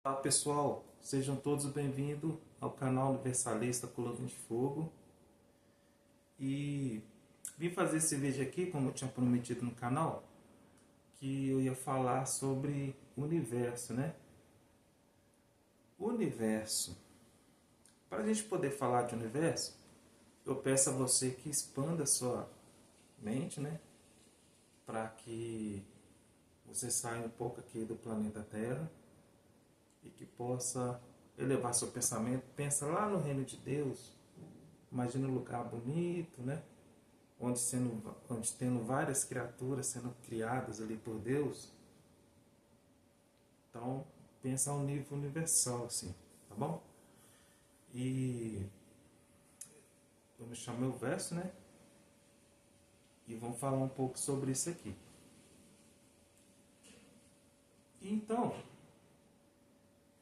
Olá pessoal, sejam todos bem-vindos ao canal Universalista Coluna de Fogo. E vim fazer esse vídeo aqui, como eu tinha prometido no canal, que eu ia falar sobre o universo, né? O universo. Para a gente poder falar de universo, eu peço a você que expanda a sua mente, né? Para que você saia um pouco aqui do planeta Terra e que possa elevar seu pensamento. Pensa lá no reino de Deus. Imagina um lugar bonito, né? Onde tendo várias criaturas sendo criadas ali por Deus. Então, pensa a um nível universal, assim, tá bom? E vamos chamar o verso, né? E vamos falar um pouco sobre isso aqui. Então,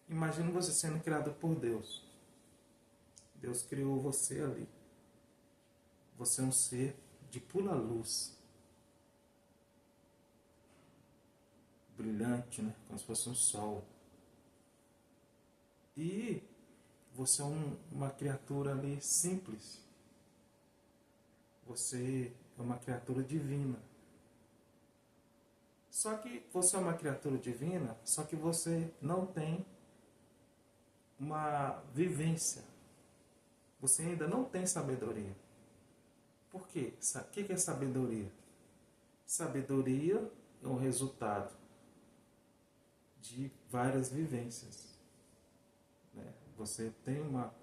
imagina você sendo criado por Deus. Deus criou você ali. Você é um ser de pura luz. Brilhante, né? Como se fosse um sol. E você é uma criatura ali simples. Você é uma criatura divina. Só que você é uma criatura divina, só que você não tem uma vivência. Você ainda não tem sabedoria. Por quê? O que é sabedoria? Sabedoria é um resultado de várias vivências. Né? Você tem vamos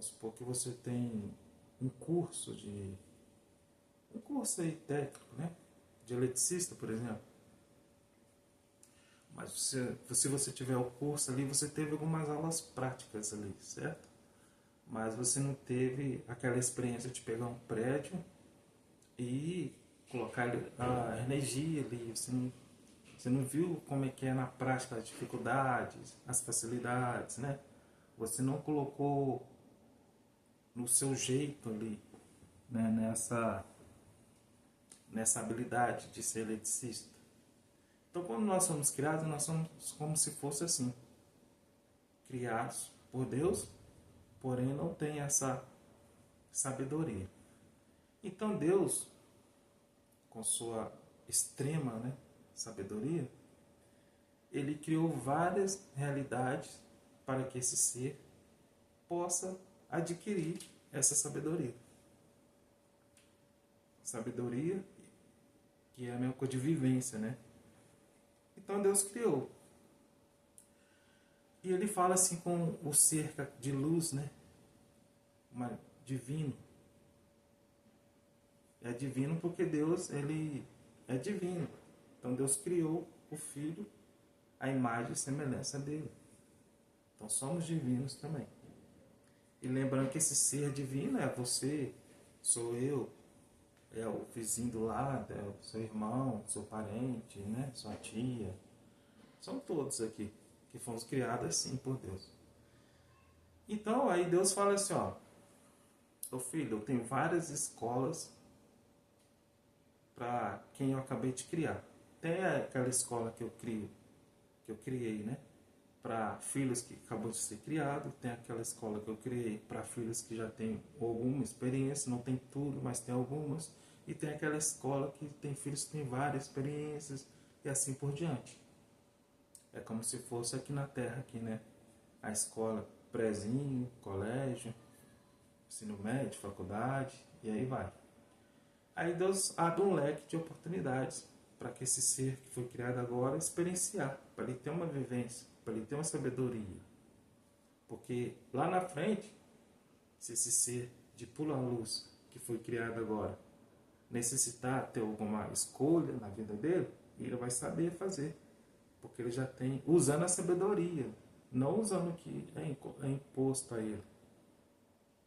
supor que você tem um curso aí técnico, né? De eletricista, por exemplo. Mas se você tiver o curso ali, você teve algumas aulas práticas ali, certo? Mas você não teve aquela experiência de pegar um prédio e colocar a energia ali. Você não viu como é que é na prática as dificuldades, as facilidades, né? Você não colocou no seu jeito ali, né? Nessa habilidade de ser eletricista. Então, quando nós somos criados, nós somos como se fosse assim, criados por Deus, porém não tem essa sabedoria. Então Deus, com sua extrema, né, sabedoria, ele criou várias realidades para que esse ser possa adquirir essa sabedoria. Sabedoria que é a mesma coisa de vivência, né? Então Deus criou. E ele fala assim com o ser de luz, né? Divino. É divino porque Deus, ele é divino. Então Deus criou o Filho à imagem e semelhança dele. Então somos divinos também. E lembrando que esse ser divino é você, sou eu, é o vizinho do lado, é o seu irmão, seu parente, né? Sua tia. São todos aqui que fomos criados assim por Deus. Então aí Deus fala assim, ó, ô filho, eu tenho várias escolas para quem eu acabei de criar. Tem aquela escola que eu criei, né? Para filhos que acabam de ser criados, tem aquela escola que eu criei para filhos que já têm alguma experiência, não tem tudo, mas tem algumas, e tem aquela escola que tem filhos que têm várias experiências e assim por diante. É como se fosse aqui na Terra, aqui, né? A escola, prézinho, colégio, ensino médio, faculdade, e aí vai. Aí Deus abre um leque de oportunidades para que esse ser que foi criado agora experienciar, para ele ter uma vivência, para ele ter uma sabedoria. Porque lá na frente, se esse ser de pura luz que foi criado agora necessitar ter alguma escolha na vida dele, ele vai saber fazer. Porque ele já tem, usando a sabedoria, não usando o que é imposto a ele.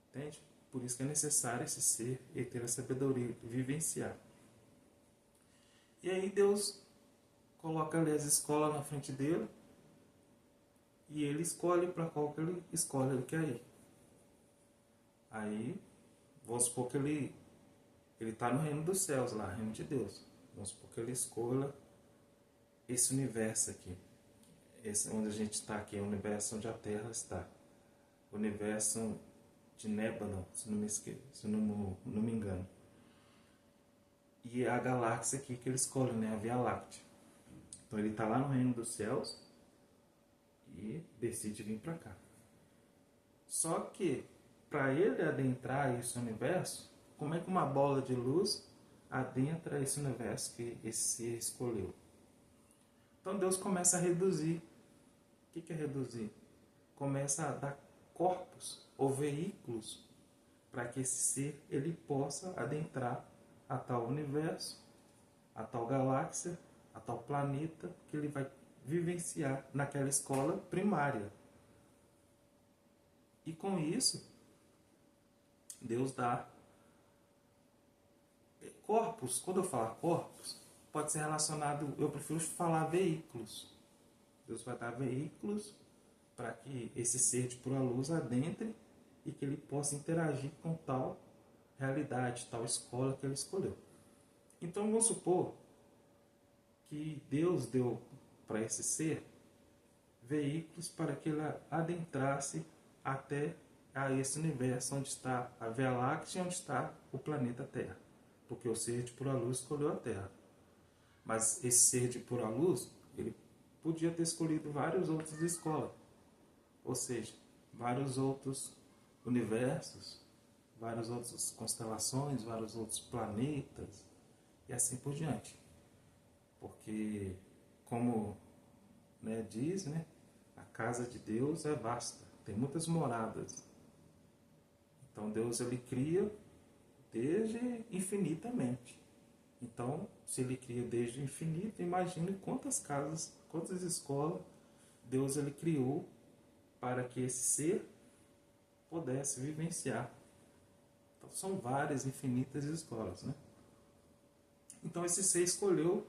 Entende? Por isso que é necessário esse ser e ter a sabedoria, vivenciar. E aí Deus coloca ali as escolas na frente dele e ele escolhe para qual que ele escolhe ele quer ir. Aí, vamos supor que ele está no reino dos céus lá, reino de Deus. Vamos supor que ele escolha esse universo aqui. esse onde a gente está aqui é o universo onde a Terra está. O universo de Nébano, se não me engano. E a galáxia aqui que ele escolhe, né? A Via Láctea. Então ele está lá no reino dos céus e decide vir para cá. Só que, para ele adentrar esse universo, como é que uma bola de luz adentra esse universo que esse ser escolheu? Então Deus começa a reduzir. O que é reduzir? Começa a dar corpos ou veículos para que esse ser ele possa adentrar a tal universo, a tal galáxia, a tal planeta que ele vai vivenciar naquela escola primária. E com isso, Deus dá corpos. Quando eu falar corpos, pode ser relacionado, eu prefiro falar veículos. Deus vai dar veículos para que esse ser de pura luz adentre e que ele possa interagir com tal realidade, tal escola que ele escolheu. Então vamos supor que Deus deu para esse ser veículos para que ele adentrasse até a esse universo onde está a Via Láctea e onde está o planeta Terra. Porque o ser de pura luz escolheu a Terra. Mas esse ser de pura luz, ele podia ter escolhido vários outros escolas. Ou seja, vários outros universos, várias outras constelações, vários outros planetas e assim por diante. Porque, como diz, a casa de Deus é vasta, tem muitas moradas. Então Deus ele cria desde infinitamente. Então, se ele cria desde o infinito, imagine quantas casas, quantas escolas Deus ele criou para que esse ser pudesse vivenciar. Então, são várias, infinitas escolas, Então, esse ser escolheu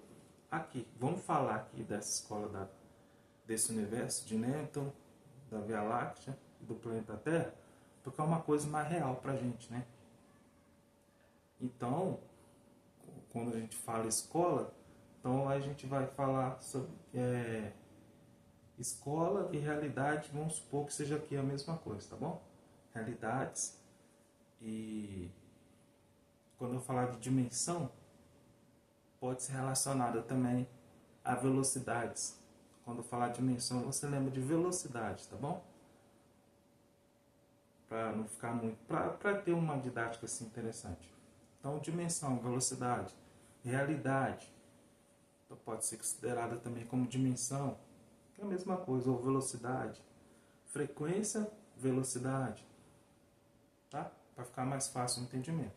aqui. Vamos falar aqui dessa escola desse universo, de Newton, da Via Láctea e do planeta Terra, porque é uma coisa mais real para a gente, Então, quando a gente fala escola, então a gente vai falar sobre escola e realidade, vamos supor que seja aqui a mesma coisa, tá bom? Realidades e quando eu falar de dimensão, pode ser relacionada também a velocidades. Quando eu falar dimensão, você lembra de velocidade, tá bom? Para não ficar muito, para ter uma didática assim interessante. Então, dimensão, velocidade, realidade, então pode ser considerada também como dimensão, que é a mesma coisa, ou velocidade, frequência, velocidade, tá? Para ficar mais fácil o entendimento.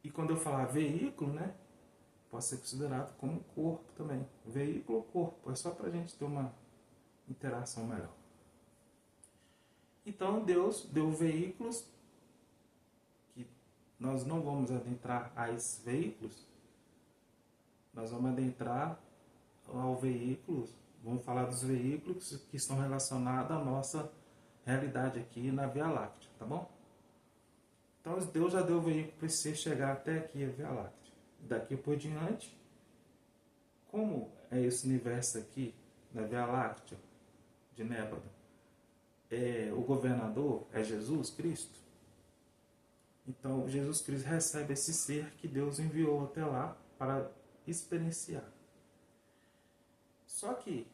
E quando eu falar veículo, pode ser considerado como corpo também. Veículo ou corpo, é só para a gente ter uma interação melhor. Então Deus deu veículos, que nós não vamos adentrar a esses veículos, nós vamos adentrar ao veículo, vamos falar dos veículos que estão relacionados à nossa realidade aqui na Via Láctea, tá bom? Então Deus já deu o veículo para você chegar até aqui a Via Láctea. Daqui por diante, como é esse universo aqui da Via Láctea, de Nébano, o governador é Jesus Cristo. Então Jesus Cristo recebe esse ser que Deus enviou até lá para experienciar. Só que,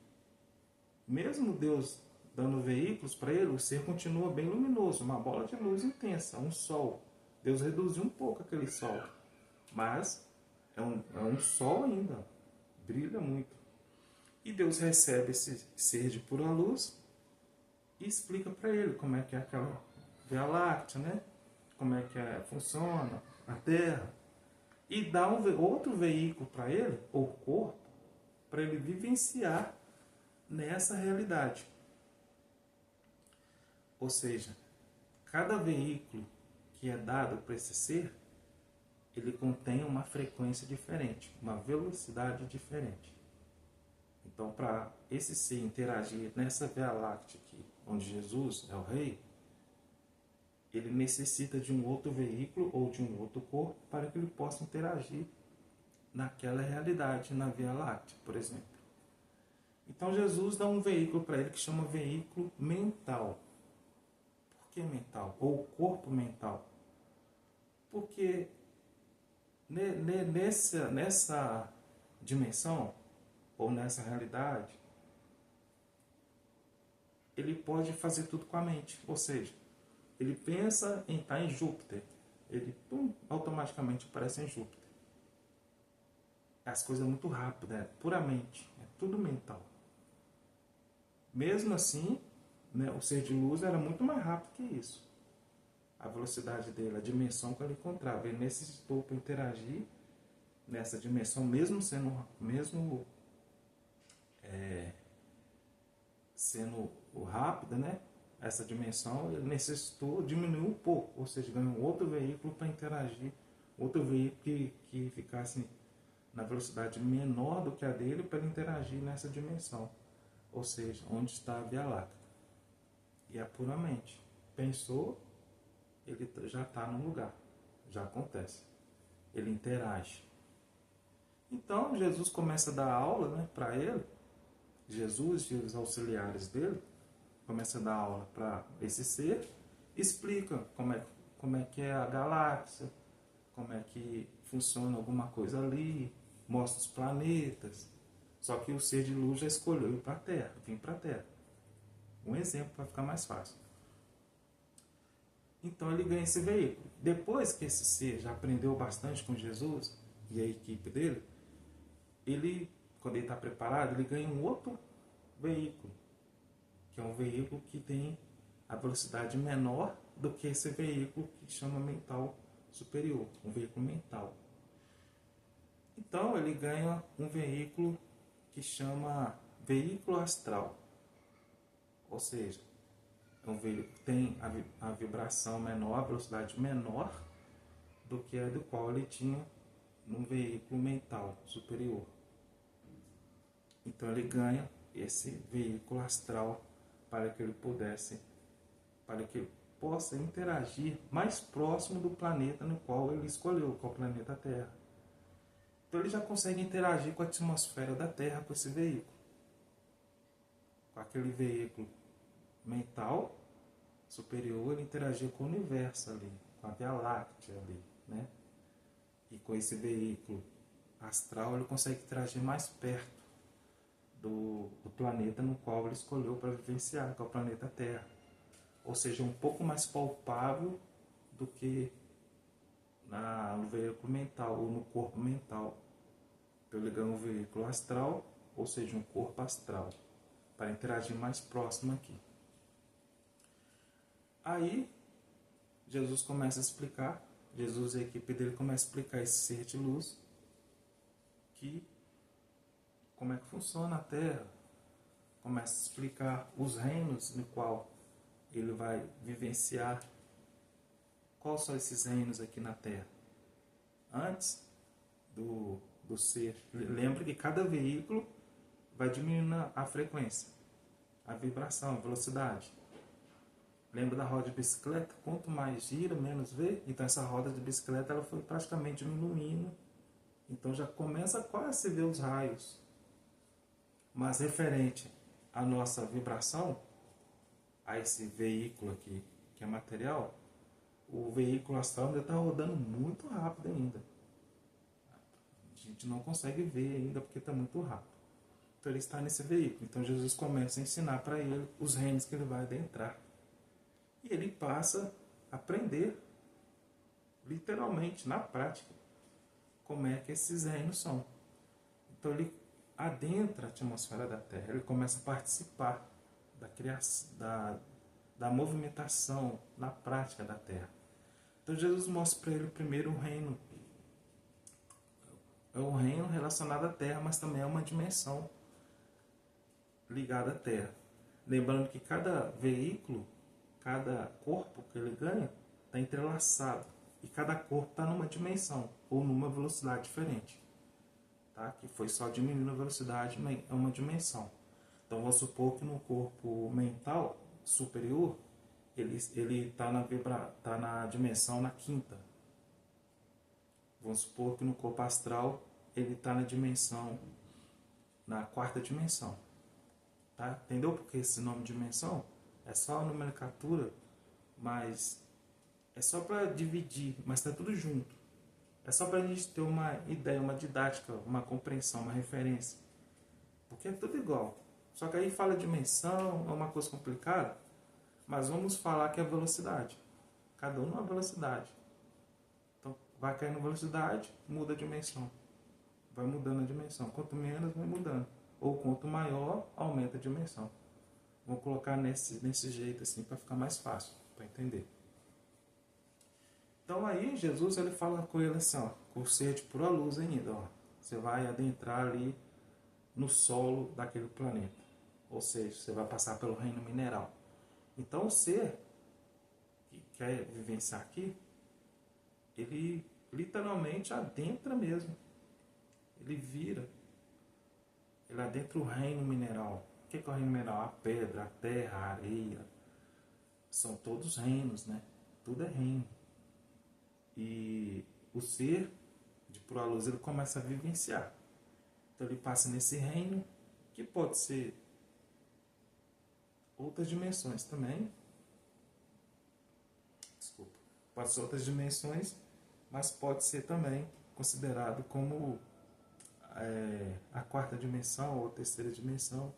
mesmo Deus dando veículos para ele, o ser continua bem luminoso, uma bola de luz intensa, um sol. Deus reduziu um pouco aquele sol, mas é um sol ainda, brilha muito. E Deus recebe esse ser de pura luz e explica para ele como é que é aquela Via Láctea, como é que funciona a Terra. E dá outro veículo para ele, ou corpo, para ele vivenciar nessa realidade. Ou seja, cada veículo que é dado para esse ser, ele contém uma frequência diferente, uma velocidade diferente. Então, para esse ser interagir nessa Via Láctea aqui, onde Jesus é o rei, ele necessita de um outro veículo ou de um outro corpo para que ele possa interagir naquela realidade, na Via Láctea, por exemplo. Então Jesus dá um veículo para ele que chama veículo mental. Por que mental? Ou corpo mental? Porque nessa dimensão, ou nessa realidade, ele pode fazer tudo com a mente. Ou seja, ele pensa em estar em Júpiter, ele automaticamente aparece em Júpiter. As coisas muito rápidas, puramente, é tudo mental. Mesmo assim, né, o ser de luz era muito mais rápido que isso. A velocidade dele, a dimensão que ele encontrava. Ele necessitou para interagir nessa dimensão, mesmo sendo rápida, né? Essa dimensão, ele necessitou diminuir um pouco, ou seja, ganhou outro veículo para interagir, outro veículo que ficasse na velocidade menor do que a dele para interagir nessa dimensão, ou seja, onde está a Via Láctea. E é puramente. Pensou, ele já está no lugar, já acontece. Ele interage. Então Jesus começa a dar aula, né, para ele. Jesus e os auxiliares dele começa a dar aula para esse ser, explica como é que é a galáxia, como é que funciona alguma coisa ali, mostra os planetas. Só que o ser de luz já escolheu ir para a Terra, vir para a Terra. Um exemplo para ficar mais fácil. Então ele ganha esse veículo. Depois que esse ser já aprendeu bastante com Jesus e a equipe dele, ele, quando ele está preparado, ele ganha um outro veículo, que é um veículo que tem a velocidade menor do que esse veículo que chama mental superior, um veículo mental. Então ele ganha um veículo que chama veículo astral, ou seja, é um veículo que tem a vibração menor, a velocidade menor do que a do qual ele tinha num veículo mental superior. Então ele ganha esse veículo astral para que ele possa interagir mais próximo do planeta no qual ele escolheu, que é o planeta Terra. Então ele já consegue interagir com a atmosfera da Terra com esse veículo. Com aquele veículo mental superior, ele interagia com o universo ali, com a Via Láctea ali, né? E com esse veículo astral ele consegue interagir mais perto do planeta no qual ele escolheu para vivenciar, que é o planeta Terra. Ou seja, um pouco mais palpável do que no veículo mental ou no corpo mental. Então ele ganha um veículo astral, ou seja, um corpo astral, para interagir mais próximo aqui. Aí Jesus começa a explicar, Jesus e a equipe dele começa a explicar esse ser de luz, como é que funciona a Terra, começa a explicar os reinos no qual ele vai vivenciar. Quais são esses reinos aqui na Terra? Antes do ser, lembra que cada veículo vai diminuindo a frequência, a vibração, a velocidade. Lembra da roda de bicicleta? Quanto mais gira, menos vê. Então essa roda de bicicleta ela foi praticamente diminuindo. Então já começa quase a se ver os raios. Mas referente à nossa vibração, a esse veículo aqui, que é material, o veículo astral ainda está rodando muito rápido ainda. A gente não consegue ver ainda porque está muito rápido. Então ele está nesse veículo. Então Jesus começa a ensinar para ele os reinos que ele vai adentrar. E ele passa a aprender, literalmente, na prática, como é que esses reinos são. Então ele adentra a atmosfera da Terra, ele começa a participar da criação, da movimentação na prática da Terra. Então Jesus mostra para ele primeiro um reino. É um reino relacionado à Terra, mas também é uma dimensão ligada à Terra. Lembrando que cada veículo, cada corpo que ele ganha, está entrelaçado. E cada corpo está numa dimensão, ou numa velocidade diferente. Tá? Que foi só diminuindo a velocidade, é uma dimensão. Então vamos supor que no corpo mental superior, ele está na dimensão na quinta. Vamos supor que no corpo astral, ele está na quarta dimensão. tá? Entendeu porque esse nome dimensão? É só a nomenclatura, mas é só para dividir, mas está tudo junto. É só para a gente ter uma ideia, uma didática, uma compreensão, uma referência. Porque é tudo igual. Só que aí fala dimensão, é uma coisa complicada, mas vamos falar que é velocidade. Cada um numa velocidade. Então vai caindo velocidade, muda a dimensão. Vai mudando a dimensão. Quanto menos, vai mudando. Ou quanto maior, aumenta a dimensão. Vou colocar nesse jeito assim para ficar mais fácil para entender. Então aí Jesus ele fala com ele assim, ó, com ser de pura luz ainda, ó. Você vai adentrar ali no solo daquele planeta. Ou seja, você vai passar pelo reino mineral. Então o ser que quer vivenciar aqui, ele literalmente adentra mesmo. Ele vira. Ele adentra o reino mineral. O que é o reino mineral? A pedra, a terra, a areia. São todos reinos, né? Tudo é reino. E o ser de pura luz ele começa a vivenciar. Então ele passa nesse reino, que pode ser outras dimensões também. Desculpa. Pode ser outras dimensões, mas pode ser também considerado como a quarta dimensão ou a terceira dimensão.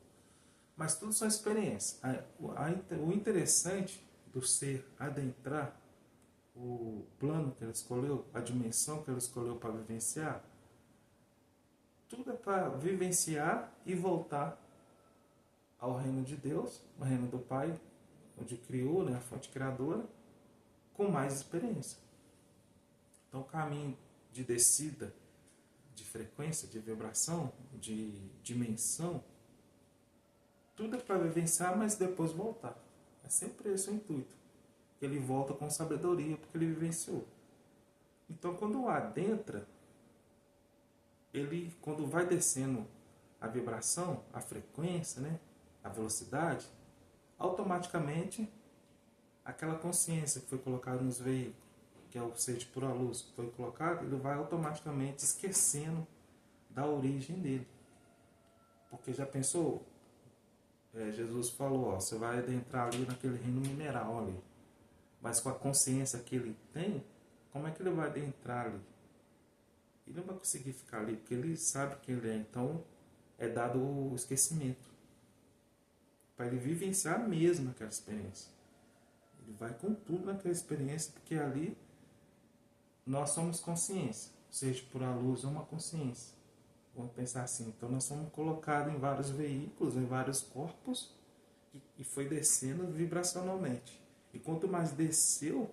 Mas tudo são experiências. O interessante do ser adentrar o plano que ele escolheu, a dimensão que ele escolheu para vivenciar, tudo é para vivenciar e voltar ao reino de Deus, o reino do Pai, onde criou, né, a fonte criadora, com mais experiência. Então o caminho de descida, de frequência, de vibração, de dimensão, tudo é para vivenciar, mas depois voltar. É sempre esse o intuito. Ele volta com sabedoria, porque ele vivenciou. Então quando adentra, ele, quando vai descendo a vibração, a frequência, né, a velocidade, automaticamente aquela consciência que foi colocada nos veículos, que é o ser de pura luz, que foi colocado, ele vai automaticamente esquecendo da origem dele. Porque já pensou, Jesus falou, ó, você vai adentrar ali naquele reino mineral ali, mas com a consciência que ele tem, como é que ele vai adentrar ali? Ele não vai conseguir ficar ali, porque ele sabe quem ele é. Então, é dado o esquecimento. Para ele vivenciar mesmo aquela experiência. Ele vai com tudo naquela experiência, porque ali nós somos consciência. Seja por a luz ou uma consciência. Vamos pensar assim. Então, nós somos colocados em vários veículos, em vários corpos, e foi descendo vibracionalmente. E quanto mais desceu,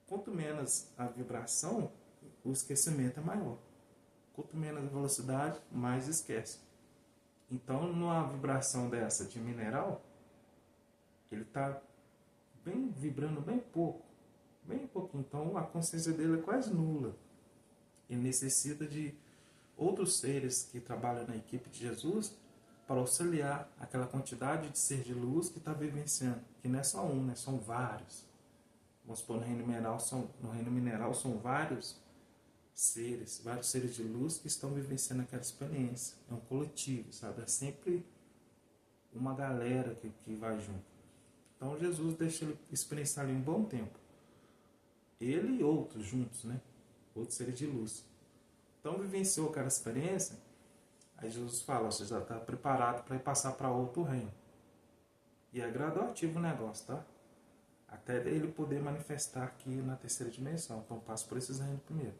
quanto menos a vibração, o esquecimento é maior. Quanto menos a velocidade, mais esquece. Então, numa vibração dessa de mineral, ele está vibrando bem pouco. Bem pouquinho. Então, a consciência dele é quase nula. Ele necessita de outros seres que trabalham na equipe de Jesus para auxiliar aquela quantidade de ser de luz que está vivenciando. Que não é só um, né? São vários. Vamos supor, no reino mineral são vários seres de luz que estão vivenciando aquela experiência. É um coletivo, sabe? É sempre uma galera que vai junto. Então Jesus deixa ele experienciar ali um bom tempo. Ele e outros juntos, né? Outros seres de luz. Então vivenciou aquela experiência, aí Jesus fala, você já está preparado para ir passar para outro reino. E é graduativo o negócio, tá? Até ele poder manifestar aqui na terceira dimensão. Então passa por esses reinos primeiro.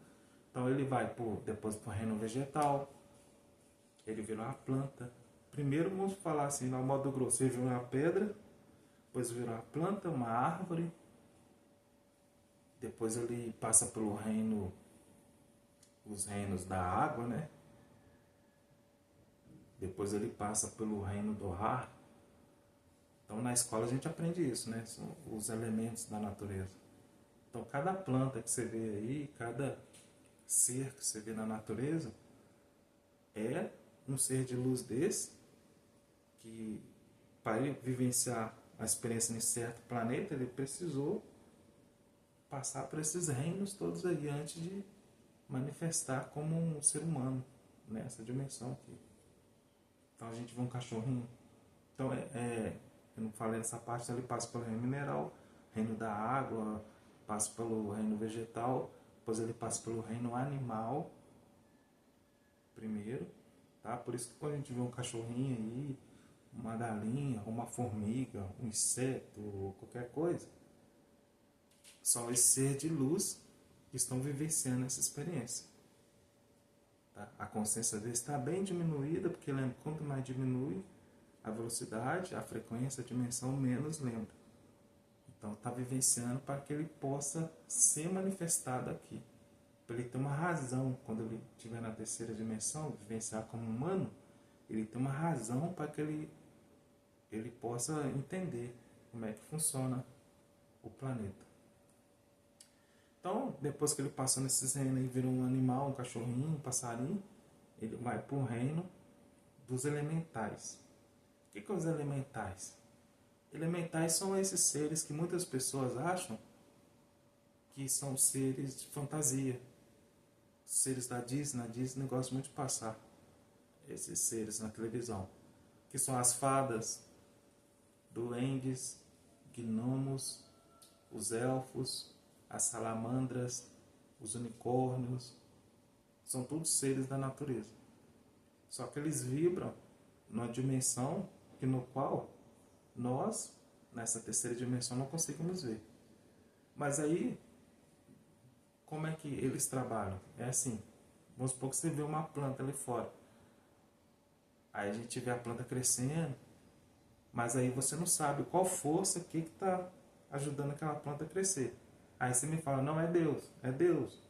Então ele vai depois para o reino vegetal, ele vira uma planta. Primeiro vamos falar assim, no modo grosso, ele vira uma pedra, depois vira uma planta, uma árvore, depois ele passa pelo reino, os reinos da água, né? Depois ele passa pelo reino do ar. Então na escola a gente aprende isso, né? São os elementos da natureza. Então cada planta que você vê aí, cada ser que você vê na natureza é um ser de luz desse que para ele vivenciar a experiência nesse certo planeta ele precisou passar por esses reinos todos aí antes de manifestar como um ser humano nessa dimensão aqui. Então a gente vê um cachorrinho, Então, eu não falei nessa parte, ele passa pelo reino mineral, reino da água, passa pelo reino vegetal, depois ele passa pelo reino animal, primeiro, tá? Por isso que quando a gente vê um cachorrinho aí, uma galinha, uma formiga, um inseto, ou qualquer coisa, são esses seres de luz que estão vivenciando essa experiência. Tá? A consciência deles está bem diminuída, porque lembra, quanto mais diminui a velocidade, a frequência, a dimensão, menos lembra. Então está vivenciando para que ele possa ser manifestado aqui. Para ele ter uma razão, quando ele estiver na terceira dimensão, vivenciar como humano, ele tem uma razão para que ele possa entender como é que funciona o planeta. Então, depois que ele passou nesses reinos e virou um animal, um cachorrinho, um passarinho, ele vai para o reino dos elementais. O que são os elementais? Elementais são esses seres que muitas pessoas acham que são seres de fantasia. Seres da Disney, a Disney gosta muito de passar esses seres na televisão. Que são as fadas, duendes, gnomos, os elfos, as salamandras, os unicórnios. São todos seres da natureza. Só que eles vibram numa dimensão que no qual nós, nessa terceira dimensão, não conseguimos ver. Mas aí, como é que eles trabalham? É assim, vamos supor que você vê uma planta ali fora. Aí a gente vê a planta crescendo, mas aí você não sabe qual força que está ajudando aquela planta a crescer. Aí você me fala, não, é Deus, é Deus.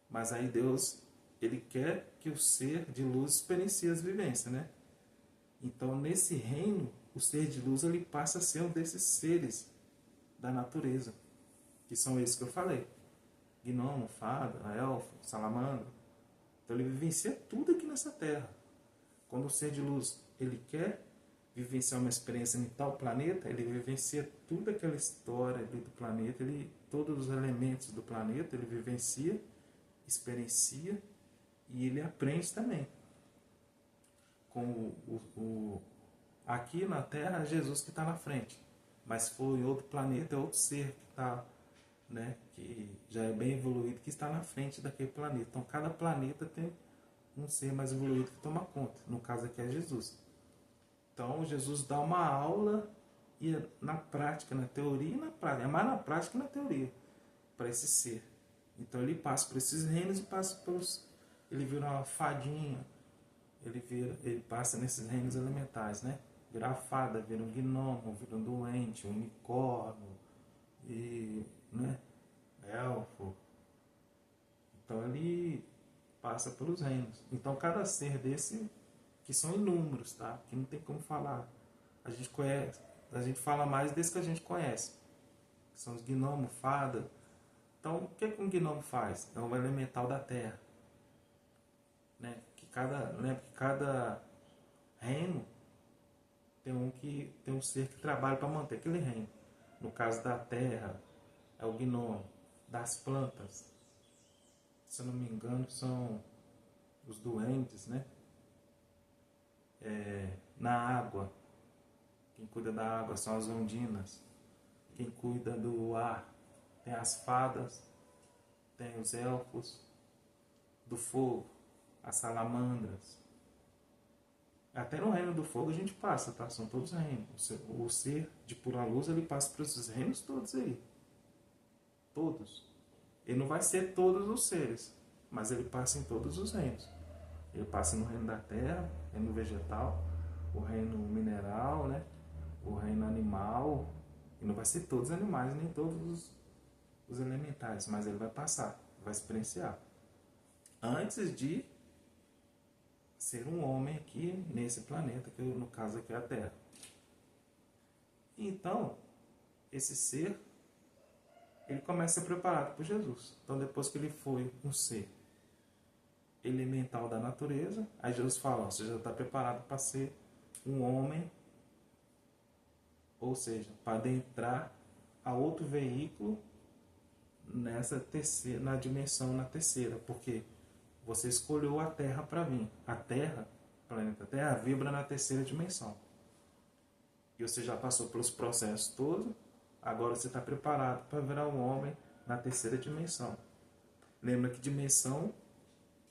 Mas aí Deus, ele quer que o ser de luz experiencie as vivências, né? Então, nesse reino, o ser de luz ele passa a ser um desses seres da natureza, que são esses que eu falei. Gnomo, fada, elfo, salamandra. Então, ele vivencia tudo aqui nessa terra. Quando o ser de luz ele quer vivenciar uma experiência em tal planeta, ele vivencia tudo aquela história ali do planeta, todos os elementos do planeta, ele vivencia, experiencia e ele aprende também. Com aqui na Terra é Jesus que está na frente, mas se for em outro planeta é outro ser que está, né, que já é bem evoluído, que está na frente daquele planeta. Então cada planeta tem um ser mais evoluído que toma conta, no caso aqui é Jesus. Então Jesus dá uma aula e na prática, na teoria e na prática, é mais na prática que na teoria, para esse ser. Então ele passa por esses reinos e passa pelos, ele vira uma fadinha, ele passa nesses reinos elementais, né? Vira a fada, vira um gnomo, vira um doente, um unicórnio, e, né? Elfo. Então ele passa pelos reinos. Então cada ser desse, que são inúmeros, tá? Que não tem como falar. A gente conhece, a gente fala mais desse que a gente conhece. Que são os gnomos, fada. Então o que um gnomo faz? É um elemental da terra. Né? Lembra que cada reino tem um ser que trabalha para manter aquele reino. No caso da terra, é o gnomo. Das plantas, se eu não me engano, são os duendes, né? Na água, quem cuida da água são as ondinas. Quem cuida do ar tem as fadas, tem os elfos. Do fogo, as salamandras. Até no reino do fogo a gente passa, tá? São todos reinos. O ser de pura luz, ele passa por esses reinos todos aí. Todos. Ele não vai ser todos os seres, mas ele passa em todos os reinos. Ele passa no reino da terra, reino vegetal, o reino mineral, né? O reino animal. E não vai ser todos os animais, nem todos os elementais, mas ele vai passar, vai experienciar. Antes de ser um homem aqui nesse planeta, que no caso aqui é a Terra. Então, esse ser, ele começa a ser preparado por Jesus. Então, depois que ele foi um ser elemental da natureza, aí Jesus fala, você já está preparado para ser um homem, ou seja, para adentrar a outro veículo nessa terceira, na dimensão na terceira, porque você escolheu a Terra para vir. A Terra planeta Terra vibra na terceira dimensão. E você já passou pelos processos todos, agora você está preparado para virar um homem na terceira dimensão. Lembra que dimensão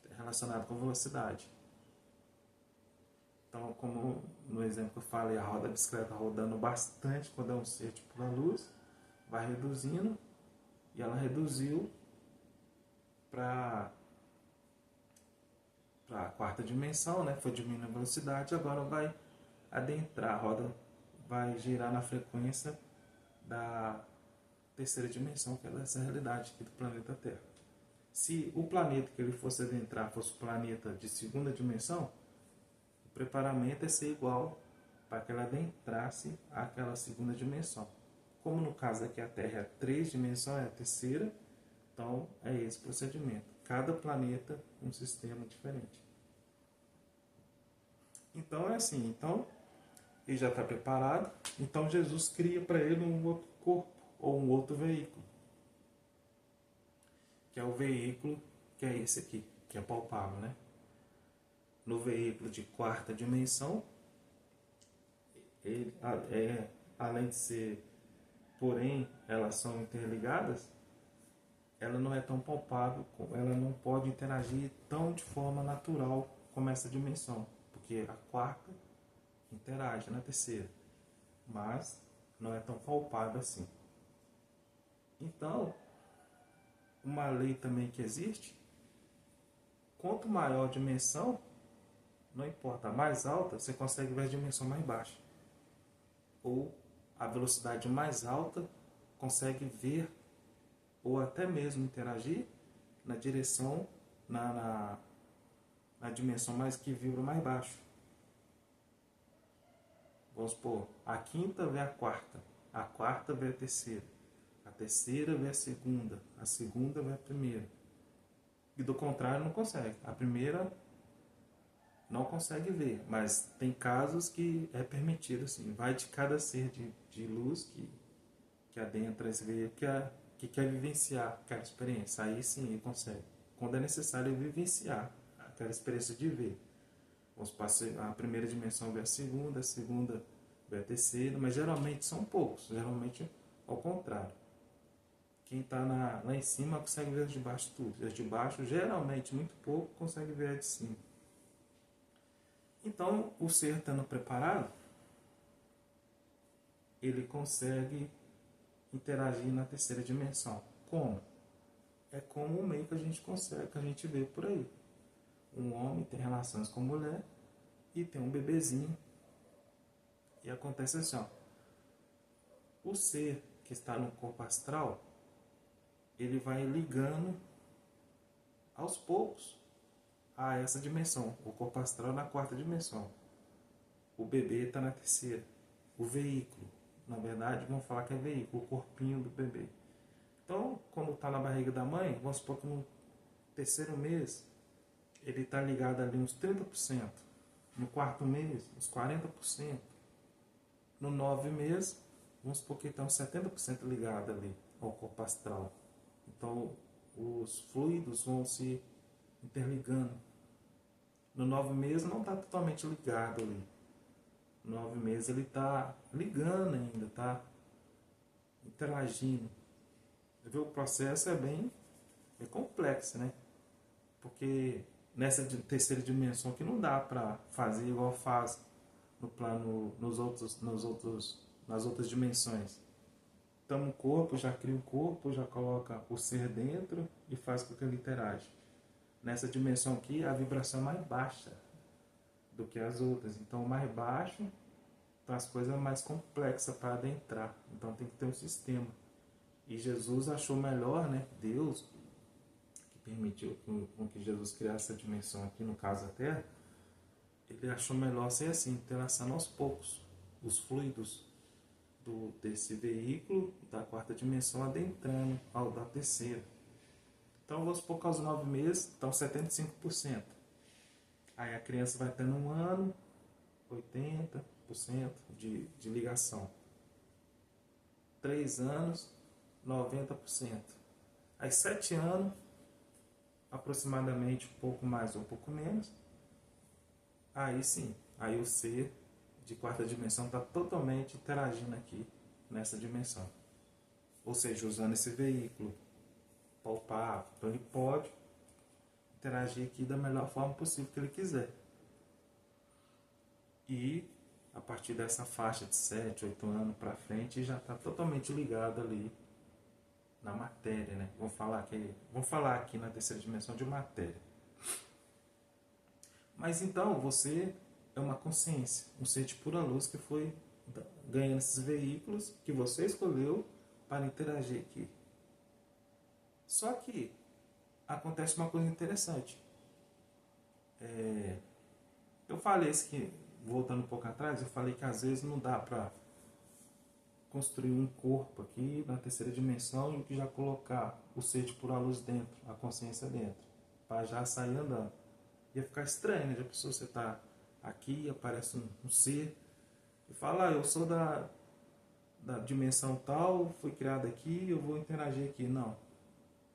é relacionada com velocidade. Então, como no exemplo que eu falei, a roda da bicicleta rodando bastante quando é um ser tipo da luz, vai reduzindo, e ela reduziu para a quarta dimensão, né? Foi diminuindo a velocidade, agora vai adentrar, a roda vai girar na frequência da terceira dimensão, que é dessa realidade aqui do planeta Terra. Se o planeta que ele fosse adentrar fosse o planeta de segunda dimensão, o preparamento é ser igual para que ela adentrasse aquela segunda dimensão. Como no caso aqui a Terra é 3 dimensões, é a terceira, então é esse procedimento. Cada planeta um sistema diferente. Então é assim, então ele já está preparado, então Jesus cria para ele um outro corpo ou um outro veículo, que é o veículo que é esse aqui, que é palpável, né? No veículo de quarta dimensão, ele, além de ser, porém, elas são interligadas, ela não é tão palpável, ela não pode interagir tão de forma natural como essa dimensão, porque a quarta interage na terceira, mas não é tão palpável assim. Então, uma lei também que existe, quanto maior a dimensão, não importa, a mais alta, você consegue ver a dimensão mais baixa. Ou a velocidade mais alta consegue ver ou até mesmo interagir na direção, na dimensão mais que vibra mais baixo. Vamos supor, a quinta vê a quarta vê a terceira vê a segunda vê a primeira. E do contrário não consegue. A primeira não consegue ver, mas tem casos que é permitido, assim, vai de cada ser de luz que adentra esse veículo, que quer vivenciar aquela experiência. Aí sim ele consegue. Quando é necessário vivenciar aquela experiência de ver. Vamos passar a primeira dimensão vê a segunda vê a terceira, mas geralmente são poucos, geralmente ao contrário. Quem está lá em cima consegue ver as de baixo tudo. As de baixo, geralmente, muito pouco, consegue ver as de cima. Então, o ser estando preparado, ele consegue interagir na terceira dimensão. Como? É como o meio que a gente consegue, que a gente vê por aí. Um homem tem relações com mulher e tem um bebezinho. E acontece assim, ó. O ser que está no corpo astral, ele vai ligando aos poucos a essa dimensão. O corpo astral na quarta dimensão. O bebê está na terceira. O veículo, na verdade, vamos falar que é veículo, o corpinho do bebê. Então, quando está na barriga da mãe, vamos supor que no terceiro mês, ele está ligado ali uns 30%. No quarto mês, uns 40%. No 9 mês, vamos supor que está uns 70% ligado ali ao corpo astral. Então, os fluidos vão se interligando. No 9 meses não está totalmente ligado ali. No 9 meses ele está ligando ainda, está interagindo. O processo é bem complexo, né? Porque nessa terceira dimensão que não dá para fazer igual faz no plano, nas outras dimensões. Então o corpo já cria o corpo, já coloca o ser dentro e faz com que ele interage. Nessa dimensão aqui, a vibração é mais baixa do que as outras. Então, o mais baixo, então as coisas mais complexas para adentrar. Então, tem que ter um sistema. E Jesus achou melhor, né? Deus, que permitiu com que Jesus criasse essa dimensão aqui, no caso a Terra, ele achou melhor ser assim, interação aos poucos. Os fluidos desse veículo da quarta dimensão adentrando ao da terceira. Então, vamos supor que aos 9 meses, então 75%. Aí a criança vai tendo 1 ano, 80% de ligação. 3 anos, 90%. Aí 7 anos, aproximadamente um pouco mais ou um pouco menos. aí sim, aí o ser de quarta dimensão está totalmente interagindo aqui nessa dimensão. Ou seja, usando esse veículo palpável. Então ele pode interagir aqui da melhor forma possível que ele quiser. E a partir dessa faixa de 7, 8 anos para frente já está totalmente ligado ali na matéria, né? Vamos falar aqui na terceira dimensão de matéria. Mas então você é uma consciência, um ser de pura luz que foi ganhando esses veículos que você escolheu para interagir aqui. Só que acontece uma coisa interessante. Eu falei isso que, voltando um pouco atrás, eu falei que às vezes não dá para construir um corpo aqui na terceira dimensão e já colocar o ser de pura luz dentro, a consciência dentro, para já sair andando. Ia ficar estranho, né? Já pensou, você tá aqui, aparece um ser e fala, eu sou da dimensão tal, fui criado aqui, eu vou interagir aqui. Não.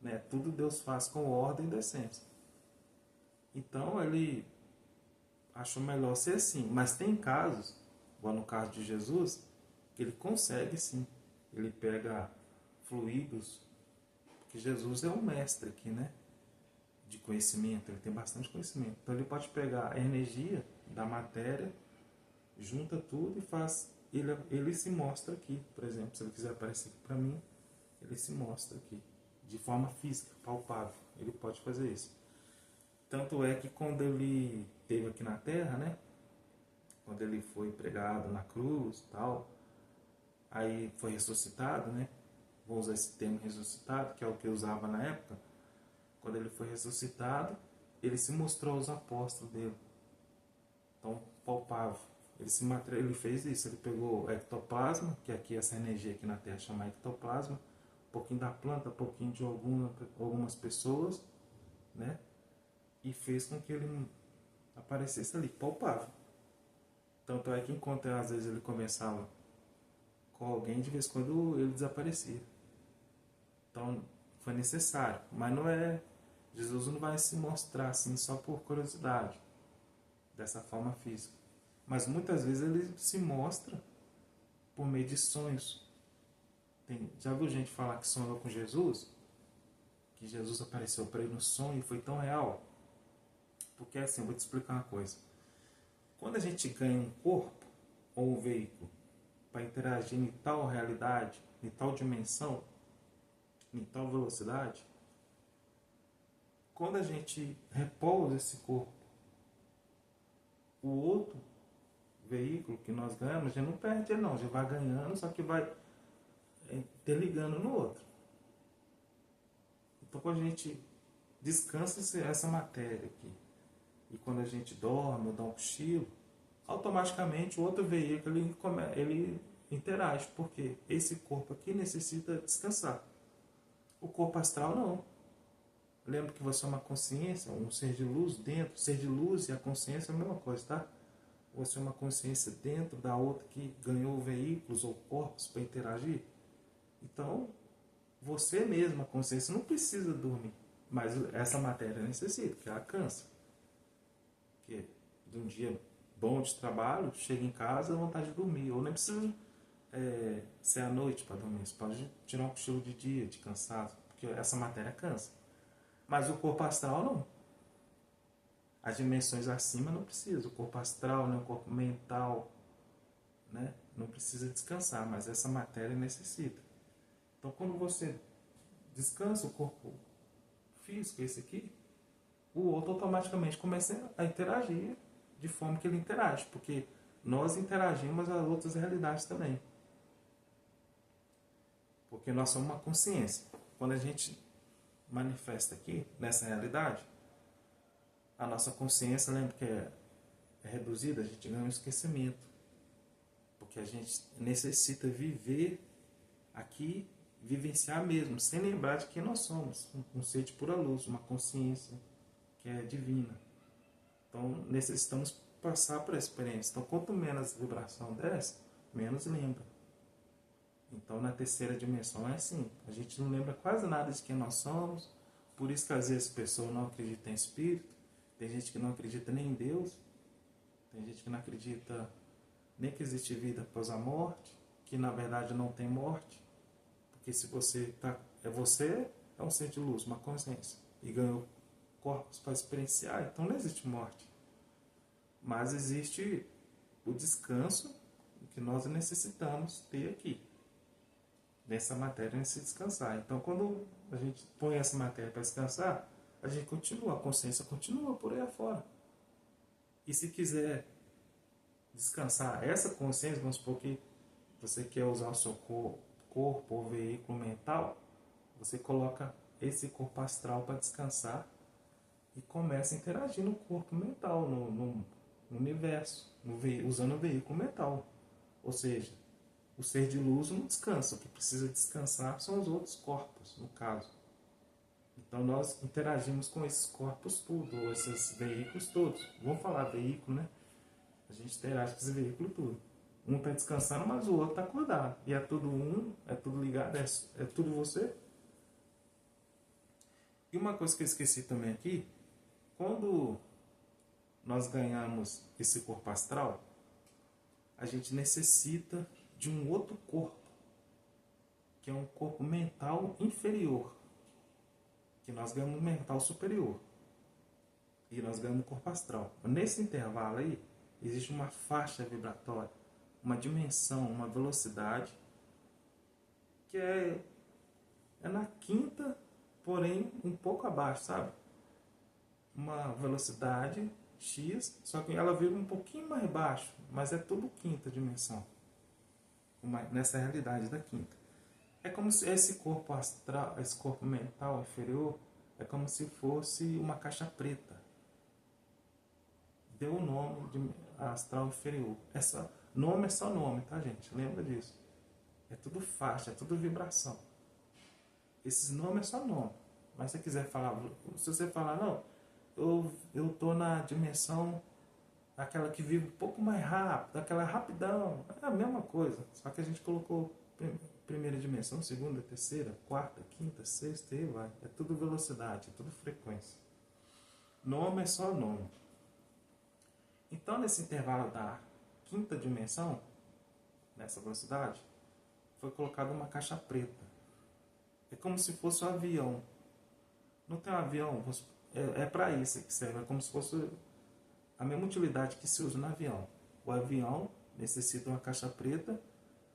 Né? Tudo Deus faz com ordem e decência. Então ele achou melhor ser assim. Mas tem casos, igual no caso de Jesus, que ele consegue sim. Ele pega fluidos, porque Jesus é um mestre aqui, né? De conhecimento, ele tem bastante conhecimento. Então ele pode pegar a energia da matéria, junta tudo e faz. Ele se mostra aqui, por exemplo, se ele quiser aparecer aqui para mim, ele se mostra aqui, de forma física, palpável. Ele pode fazer isso. Tanto é que quando ele esteve aqui na Terra, né? Quando ele foi pregado na cruz e tal, aí foi ressuscitado, né? Vou usar esse termo ressuscitado, que é o que eu usava na época. Quando ele foi ressuscitado, ele se mostrou aos apóstolos dele. Então, palpável. Ele fez isso, ele pegou o ectoplasma, que aqui essa energia aqui na Terra chama ectoplasma, um pouquinho da planta, um pouquinho de algumas pessoas, né? E fez com que ele aparecesse ali, palpável. Tanto é que enquanto às vezes ele conversava com alguém, de vez em quando ele desaparecia. Então foi necessário, mas não é. Jesus não vai se mostrar assim só por curiosidade, dessa forma física. Mas muitas vezes ele se mostra por meio de sonhos. Já viu gente falar que sonhou com Jesus? Que Jesus apareceu para ele no sonho e foi tão real? Porque assim, eu vou te explicar uma coisa. Quando a gente ganha um corpo ou um veículo para interagir em tal realidade, em tal dimensão, em tal velocidade, quando a gente repousa esse corpo, o outro veículo que nós ganhamos, já não perde não, já vai ganhando, só que vai interligando no outro. Então quando a gente descansa essa matéria aqui, e quando a gente dorme ou dá um cochilo, automaticamente o outro veículo ele interage, porque esse corpo aqui necessita descansar. O corpo astral não. Lembra que você é uma consciência, um ser de luz dentro. Ser de luz e a consciência é a mesma coisa, tá? Você é uma consciência dentro da outra que ganhou veículos ou corpos para interagir. Então, você mesmo, a consciência, não precisa dormir. Mas essa matéria necessita, que ela cansa. Porque de um dia bom de trabalho, chega em casa, dá vontade de dormir. Ou nem precisa ser à noite para dormir. Você pode tirar um cochilo de dia, de cansado. Porque essa matéria cansa. Mas o corpo astral não. As dimensões acima não precisa. O corpo astral, né, o corpo mental, né, não precisa descansar, mas essa matéria necessita. Então quando você descansa o corpo físico, esse aqui, o outro automaticamente começa a interagir de forma que ele interage, porque nós interagimos as outras realidades também. Porque nós somos uma consciência. Quando a gente manifesta aqui, nessa realidade, a nossa consciência, lembra que é reduzida, a gente ganha um esquecimento. Porque a gente necessita viver aqui, vivenciar mesmo, sem lembrar de quem nós somos. Um ser de pura luz, uma consciência que é divina. Então necessitamos passar por essa experiência. Então quanto menos vibração desce, menos lembra. Então na terceira dimensão é assim, a gente não lembra quase nada de quem nós somos, por isso que às vezes a pessoa não acredita em espírito, tem gente que não acredita nem em Deus, Tem gente que não acredita nem que existe vida após a morte, que na verdade não tem morte, porque se você você é um ser de luz, uma consciência, e ganhou corpos para experienciar, então não existe morte. Mas existe o descanso que nós necessitamos ter aqui, nessa matéria, nesse descansar. Então, quando a gente põe essa matéria para descansar, a gente continua, a consciência continua por aí afora. E se quiser descansar essa consciência, vamos supor que você quer usar o seu corpo ou veículo mental, você coloca esse corpo astral para descansar e começa a interagir no corpo mental, no universo, usando o veículo mental. Ou seja, o ser de luz não descansa, o que precisa descansar são os outros corpos, no caso. Então nós interagimos com esses corpos todos, ou esses veículos todos. Vamos falar veículo, né? A gente interage com esse veículo tudo. Um está descansando, mas o outro está acordado. E é tudo um, é tudo ligado, é tudo você. E uma coisa que eu esqueci também aqui, quando nós ganhamos esse corpo astral, a gente necessita de um outro corpo, que é um corpo mental inferior, que nós ganhamos um mental superior, e nós ganhamos um corpo astral. Nesse intervalo aí, existe uma faixa vibratória, uma dimensão, uma velocidade, que é na quinta, porém um pouco abaixo, sabe? Uma velocidade X, só que ela vira um pouquinho mais baixo, mas é tudo quinta dimensão, nessa realidade da quinta. É como se esse corpo astral, esse corpo mental inferior, é como se fosse uma caixa preta. Deu o nome de astral inferior. Nome é só nome, tá, gente? Lembra disso. É tudo faixa, é tudo vibração. Esses nomes é só nome. Mas se você quiser falar, se você falar, não, eu tô na dimensão aquela que vive um pouco mais rápido, aquela rapidão, é a mesma coisa, só que a gente colocou primeira dimensão, segunda, terceira, quarta, quinta, sexta e vai. É tudo velocidade, é tudo frequência. Nome é só nome. Então, nesse intervalo da quinta dimensão, nessa velocidade, foi colocada uma caixa preta. É como se fosse um avião. Não tem um avião, é para isso que serve, é como se fosse a mesma utilidade que se usa no avião. O avião necessita uma caixa preta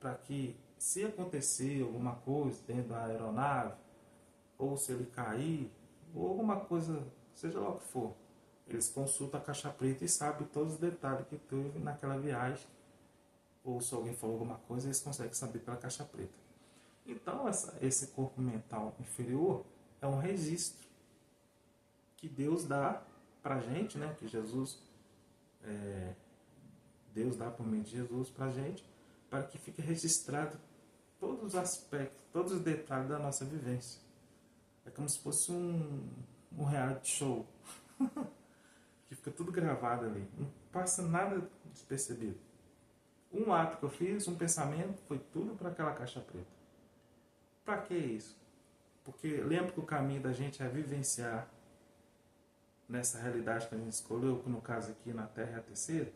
para que, se acontecer alguma coisa dentro da aeronave, ou se ele cair, ou alguma coisa, seja lá o que for, eles consultam a caixa preta e sabem todos os detalhes que teve naquela viagem. Ou se alguém falou alguma coisa, eles conseguem saber pela caixa preta. Então, esse corpo mental inferior é um registro que Deus dá para a gente, né? Que Deus dá por meio de Jesus para a gente, para que fique registrado todos os aspectos, todos os detalhes da nossa vivência. É como se fosse um reality show, que fica tudo gravado ali, não passa nada despercebido. Um ato que eu fiz, um pensamento, foi tudo para aquela caixa preta. Para que isso? Porque lembra que o caminho da gente é vivenciar nessa realidade que a gente escolheu, que no caso aqui na Terra é a terceira,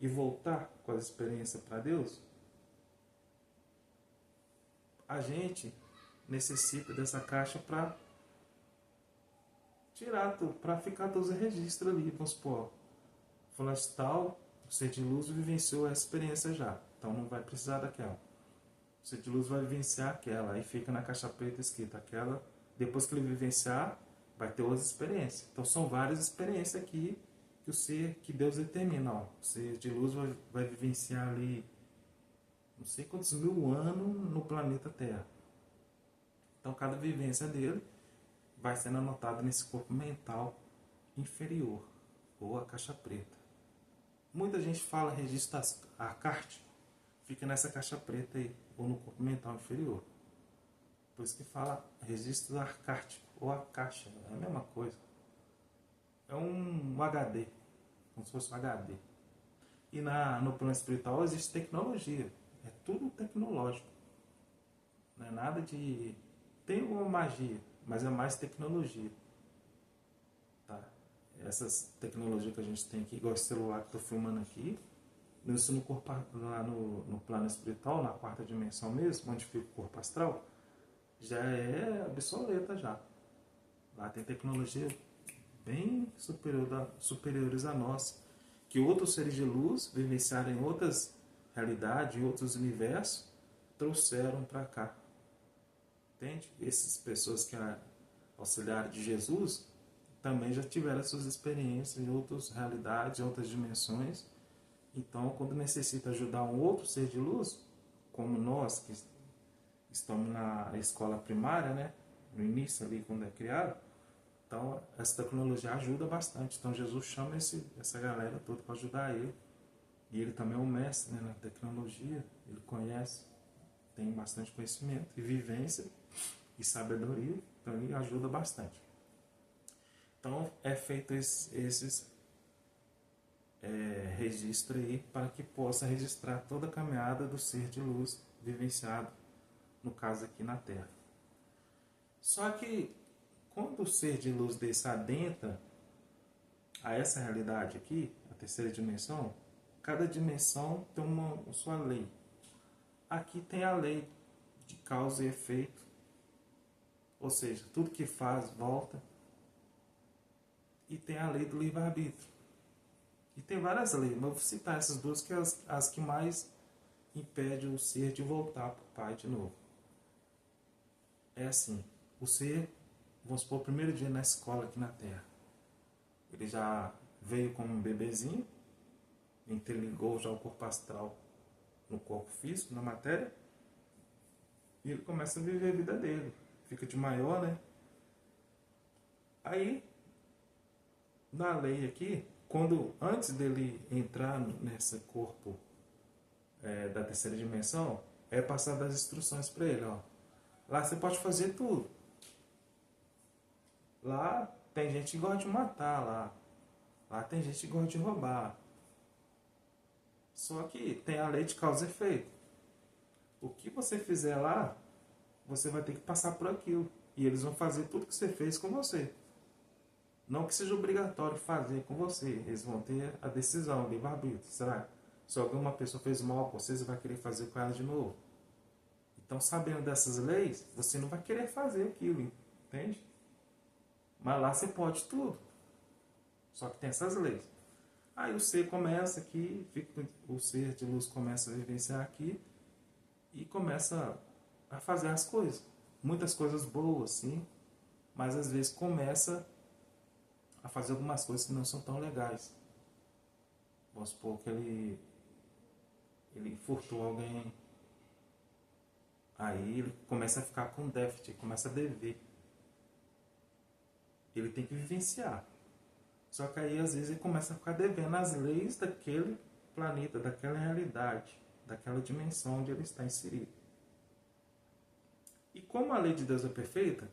e voltar com as experiências para Deus. A gente necessita dessa caixa para tirar tudo, para ficar todos os registros ali. Vamos supor, fulano tal, o ser de luz vivenciou a experiência já, então não vai precisar daquela. O ser de luz vai vivenciar aquela, aí fica na caixa preta escrita aquela. Depois que ele vivenciar, vai ter outras experiências. Então são várias experiências aqui que o ser, que Deus determina. Ó, o ser de luz vai vivenciar ali não sei quantos mil anos no planeta Terra. Então cada vivência dele vai sendo anotada nesse corpo mental inferior, ou a caixa preta. Muita gente fala registro acártico, fica nessa caixa preta aí, ou no corpo mental inferior. Por isso que fala registro arcártico, ou a caixa, é a mesma coisa. É um HD, como se fosse um HD. E no plano espiritual existe tecnologia, é tudo tecnológico. Não é nada de... Tem uma magia, mas é mais tecnologia. Tá? essas tecnologias que a gente tem aqui, igual esse celular que estou filmando aqui, isso no corpo, lá no plano espiritual, na quarta dimensão mesmo, onde fica o corpo astral, já é obsoleta já. Lá tem tecnologia bem superiores a nós, que outros seres de luz vivenciaram em outras realidades, em outros universos, trouxeram para cá. Entende? Essas pessoas que auxiliaram de Jesus também já tiveram suas experiências em outras realidades, em outras dimensões. Então, quando necessita ajudar um outro ser de luz, como nós que estamos na escola primária, né, no início ali, quando é criado, então essa tecnologia ajuda bastante. Então, Jesus chama essa galera toda para ajudar ele. E ele também é um mestre, né, na tecnologia, ele conhece, tem bastante conhecimento e vivência e sabedoria, então ele ajuda bastante. Então, é feito esses registro aí para que possa registrar toda a caminhada do ser de luz vivenciado, no caso aqui na Terra. Só que quando o ser de luz desse adentra a essa realidade aqui, a terceira dimensão, cada dimensão tem uma sua lei. Aqui tem a lei de causa e efeito, ou seja, tudo que faz volta, e tem a lei do livre-arbítrio. E tem várias leis, mas eu vou citar essas duas que são as que mais impedem o ser de voltar para o Pai de novo. É assim, o ser, vamos supor, o primeiro dia na escola aqui na Terra. Ele já veio como um bebezinho, interligou já o corpo astral no corpo físico, na matéria, e ele começa a viver a vida dele. Fica de maior, né? Aí, na lei aqui, antes dele entrar nesse corpo da terceira dimensão, é passar as instruções para ele, ó. Lá você pode fazer tudo. Lá tem gente que gosta de matar, lá tem gente que gosta de roubar. Só que tem a lei de causa e efeito. O que você fizer lá, você vai ter que passar por aquilo. E eles vão fazer tudo que você fez com você. Não que seja obrigatório fazer com você. Eles vão ter a decisão, o livre-arbítrio. Será? Se alguma pessoa fez mal com você, você vai querer fazer com ela de novo. Então, sabendo dessas leis, você não vai querer fazer aquilo. Entende? Mas lá você pode tudo. Só que tem essas leis. Aí o ser começa aqui, o ser de luz começa a vivenciar aqui e começa a fazer as coisas. Muitas coisas boas, sim. Mas às vezes começa a fazer algumas coisas que não são tão legais. Vamos supor que ele furtou alguém. Aí ele começa a ficar com déficit, começa a dever. Ele tem que vivenciar. Só que aí às vezes ele começa a ficar devendo as leis daquele planeta, daquela realidade, daquela dimensão onde ele está inserido. E como a lei de Deus é perfeita,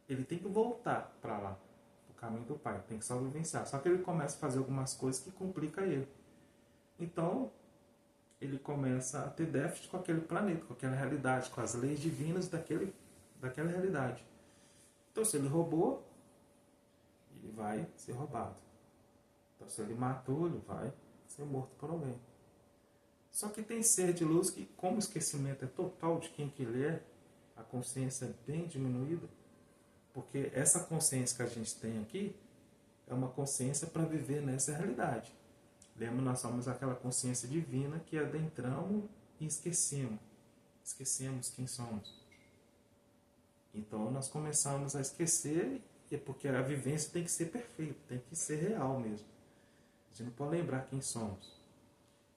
ele tem que voltar para lá, o caminho do Pai, tem que só vivenciar. Só que ele começa a fazer algumas coisas que complicam ele. Então, ele começa a ter déficit com aquele planeta, com aquela realidade, com as leis divinas daquela realidade. Então, se ele roubou, ele vai ser roubado. Então, se ele matou, ele vai ser morto por alguém. Só que tem ser de luz que, como o esquecimento é total de quem que ele é, a consciência é bem diminuída, porque essa consciência que a gente tem aqui é uma consciência para viver nessa realidade. Lembra, nós somos aquela consciência divina que adentramos e esquecemos. Esquecemos quem somos. Então nós começamos a esquecer, e é porque a vivência tem que ser perfeita, tem que ser real mesmo. A gente não pode lembrar quem somos.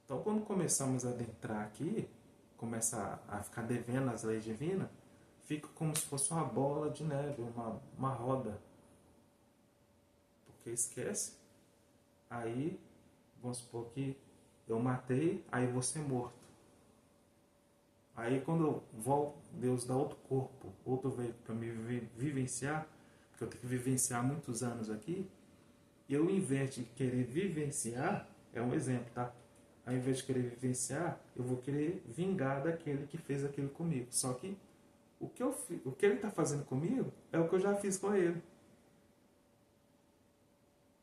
Então quando começamos a adentrar aqui, começa a ficar devendo as leis divinas, fica como se fosse uma bola de neve, uma roda. Porque esquece. Aí, vamos supor que eu matei, aí eu vou ser morto. Aí quando eu volto, Deus dá outro corpo, outro veículo para me vivenciar, porque eu tenho que vivenciar muitos anos aqui, e eu, ao invés de querer vivenciar, é um exemplo, tá? Ao invés de querer vivenciar, eu vou querer vingar daquele que fez aquilo comigo. Só que o que ele está fazendo comigo é o que eu já fiz com ele.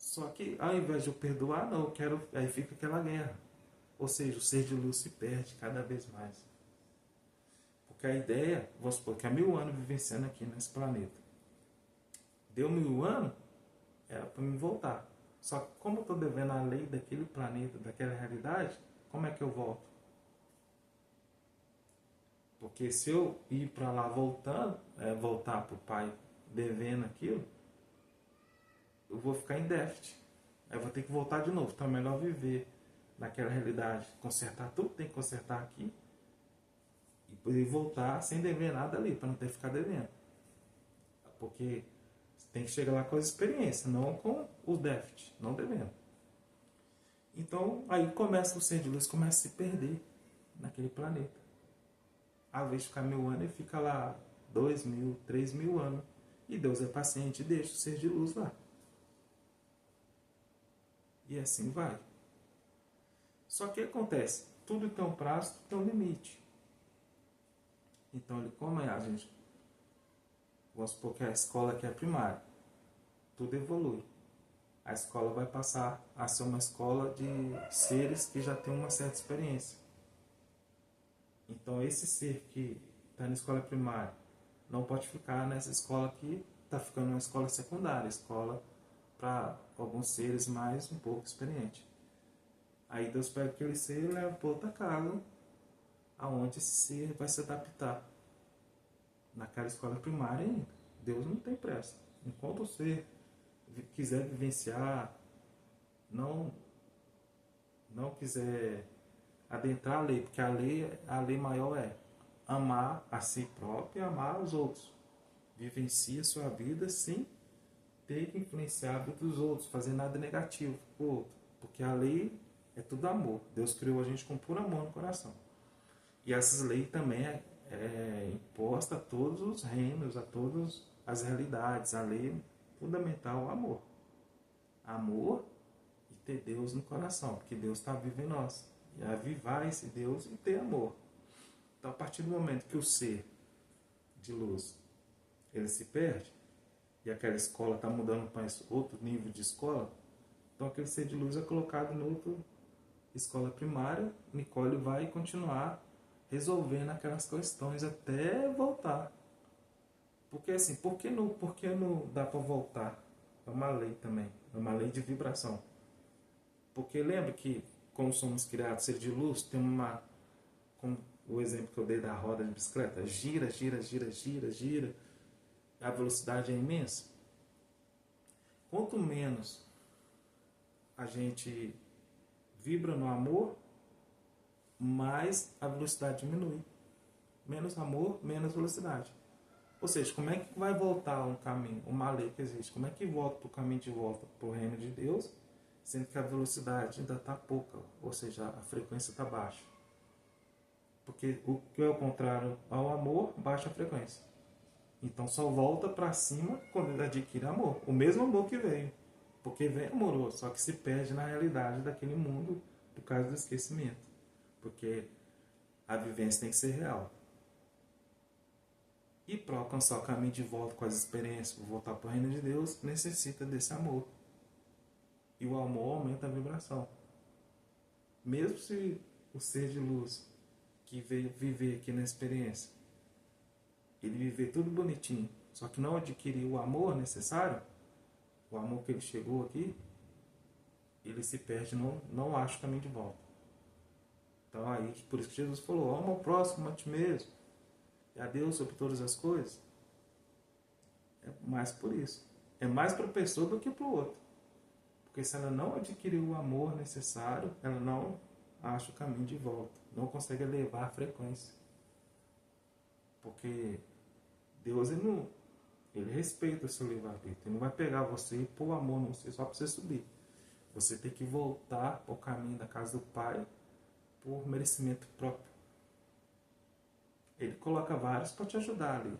Só que ao invés de eu perdoar, não, eu quero. Aí fica aquela guerra. Ou seja, o ser de luz se perde cada vez mais. Porque a ideia, vamos supor que há 1000 anos vivenciando aqui nesse planeta. Deu 1000 anos, era para me voltar. Só que como eu estou devendo a lei daquele planeta, daquela realidade, como é que eu volto? Porque se eu ir para lá voltando, voltar para o pai devendo aquilo, eu vou ficar em déficit. Aí eu vou ter que voltar de novo. Então é melhor viver naquela realidade, consertar tudo que tem que consertar aqui e poder voltar sem dever nada ali, para não ter que ficar devendo. Porque tem que chegar lá com as experiências, não com o déficit, não devendo. Então aí começa o ser de luz, começa a se perder naquele planeta. Ao invés de ficar 1000 anos, ele fica lá 2000, 3000 anos. E Deus é paciente e deixa o ser de luz lá. E assim vai. Só que acontece, tudo tem um prazo, tudo tem um limite. Então, ele, como é a gente, vamos supor que a escola que é primária, tudo evolui. A escola vai passar a ser uma escola de seres que já têm uma certa experiência. Então, esse ser que está na escola primária não pode ficar nessa escola que está ficando uma escola secundária, escola para alguns seres mais um pouco experientes. Aí Deus pega aquele ser e leva para outra casa, aonde esse ser vai se adaptar. Naquela escola primária ainda. Deus não tem pressa. Enquanto o ser quiser vivenciar, não quiser adentrar a lei, porque a lei maior é amar a si próprio e amar os outros. Vivencia a sua vida sem ter que influenciar a vida dos outros, fazer nada negativo para o outro. Porque a lei é tudo amor. Deus criou a gente com puro amor no coração. E essas leis também é imposta a todos os reinos, a todas as realidades. A lei fundamental é o amor. Amor e ter Deus no coração, porque Deus está vivo em nós. E avivar esse Deus e ter amor. Então, a partir do momento que o ser de luz ele se perde, e aquela escola está mudando para outro nível de escola, então aquele ser de luz é colocado em outra escola primária, Nicole vai continuar resolvendo aquelas questões até voltar. Porque assim, por que não dá para voltar? É uma lei também, é uma lei de vibração. Porque lembra que, como somos criados seres de luz, tem uma, como o exemplo que eu dei da roda de bicicleta, gira, gira, gira, gira, gira, a velocidade é imensa. Quanto menos a gente vibra no amor, mais a velocidade diminui. Menos amor, menos velocidade. Ou seja, como é que vai voltar um caminho, uma lei que existe? Como é que volta para o caminho de volta para o reino de Deus, sendo que a velocidade ainda está pouca, ou seja, a frequência está baixa? Porque o que é o contrário ao amor, baixa a frequência. Então só volta para cima quando ele adquire amor. O mesmo amor que veio. Porque vem amoroso, só que se perde na realidade daquele mundo por causa do esquecimento. Porque a vivência tem que ser real. E para alcançar o caminho de volta com as experiências, para voltar para o reino de Deus, necessita desse amor. E o amor aumenta a vibração. Mesmo se o ser de luz que veio viver aqui na experiência, ele viver tudo bonitinho, só que não adquiriu o amor necessário, o amor que ele chegou aqui, ele se perde, não acha o caminho de volta. Então aí, por isso que Jesus falou, ama o próximo, ama a ti mesmo. E a Deus sobre todas as coisas. É mais por isso. É mais para a pessoa do que para o outro. Porque se ela não adquiriu o amor necessário, ela não acha o caminho de volta. Não consegue elevar a frequência. Porque Deus ele respeita o seu livre-arbítrio. Ele não vai pegar você e pôr o amor em você só para você subir. Você tem que voltar ao caminho da casa do Pai por merecimento próprio. Ele coloca vários para te ajudar ali.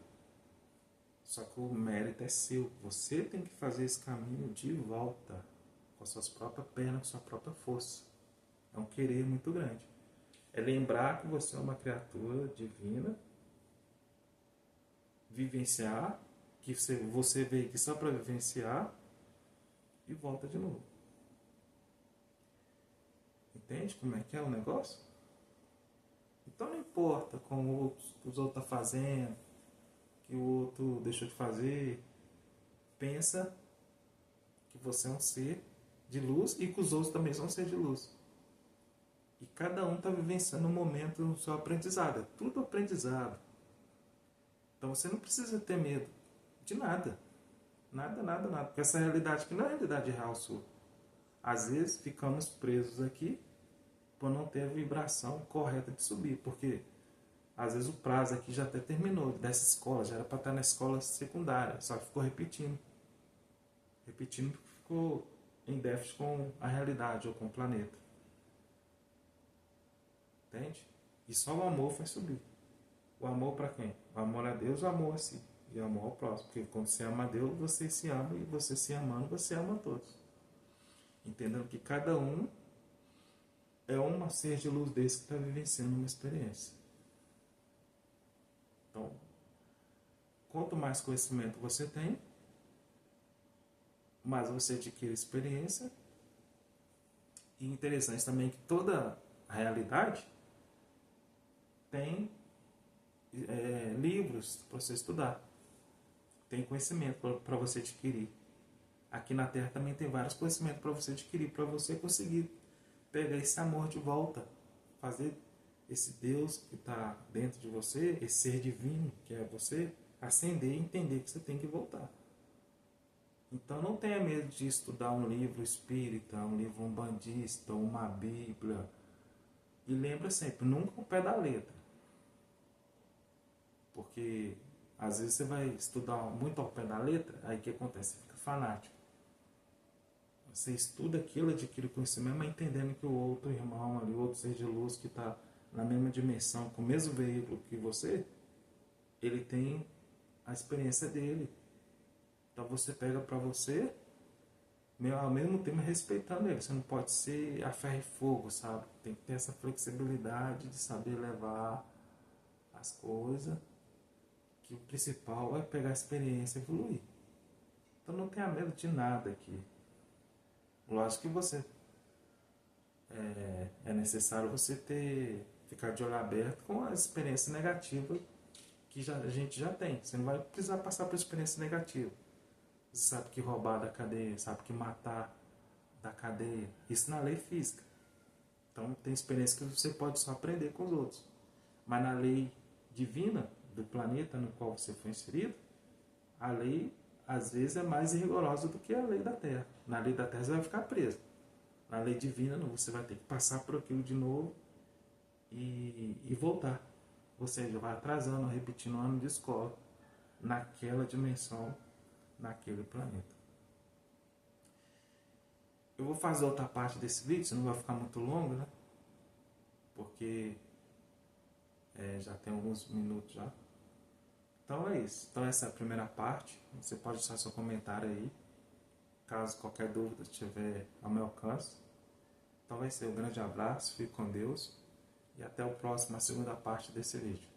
Só que o mérito é seu. Você tem que fazer esse caminho de volta. Com as suas próprias pernas, com a sua própria força. É um querer muito grande. É lembrar que você é uma criatura divina. Vivenciar. Que você veio aqui só para vivenciar. e volta de novo. Entende como é que é o negócio? Então não importa com o que os outros estão fazendo, que o outro deixou de fazer. Pensa que você é um ser de luz e que os outros também são um ser de luz. E cada um está vivenciando um momento no seu aprendizado. É tudo aprendizado. Então você não precisa ter medo de nada. Nada, nada, nada. Porque essa realidade aqui não é a realidade real sua. Às vezes ficamos presos aqui por não ter a vibração correta de subir. Porque às vezes o prazo aqui já até terminou dessa escola. Já era para estar na escola secundária. Só que ficou repetindo. Repetindo porque ficou em déficit com a realidade ou com o planeta. Entende? E só o amor faz subir. O amor para quem? O amor a Deus, o amor a si. E o amor ao próximo. Porque quando você ama a Deus, você se ama. E você se amando, você ama a todos. Entendendo que cada um é um ser de luz desse que está vivenciando uma experiência. Então, quanto mais conhecimento você tem, mais você adquire experiência. E interessante também que toda a realidade tem livros para você estudar. Tem conhecimento para você adquirir. Aqui na Terra também tem vários conhecimentos para você adquirir, para você conseguir pegar esse amor de volta, fazer esse Deus que está dentro de você, esse ser divino que é você, acender e entender que você tem que voltar. Então não tenha medo de estudar um livro espírita, um livro umbandista, uma Bíblia. E lembra sempre, nunca ao pé da letra. Porque às vezes você vai estudar muito ao pé da letra, aí o que acontece? Você fica fanático. Você estuda aquilo, adquire conhecimento, mas entendendo que o outro irmão ali, o outro ser de luz que está na mesma dimensão, com o mesmo veículo que você, ele tem a experiência dele. Então você pega para você, ao mesmo tempo respeitando ele. Você não pode ser a ferro e fogo, sabe? Tem que ter essa flexibilidade de saber levar as coisas, que o principal é pegar a experiência e evoluir. Então não tenha medo de nada aqui. Lógico que você é necessário você ficar de olho aberto com as experiências negativas que a gente já tem. Você não vai precisar passar por experiência negativa. Você sabe que roubar da cadeia, sabe que matar da cadeia. Isso na lei física. Então tem experiência que você pode só aprender com os outros. Mas na lei divina do planeta no qual você foi inserido, a lei às vezes é mais rigorosa do que a lei da Terra. Na lei da Terra você vai ficar preso. Na lei divina não, você vai ter que passar por aquilo de novo e voltar. Ou seja, vai atrasando, repetindo um ano de escola naquela dimensão, naquele planeta. Eu vou fazer outra parte desse vídeo, senão vai ficar muito longo, né? Porque já tem alguns minutos já. Então é isso. Então essa é a primeira parte. Você pode deixar seu comentário aí, caso qualquer dúvida estiver ao meu alcance. Então vai ser um grande abraço, fique com Deus e até o próximo, a segunda parte desse vídeo.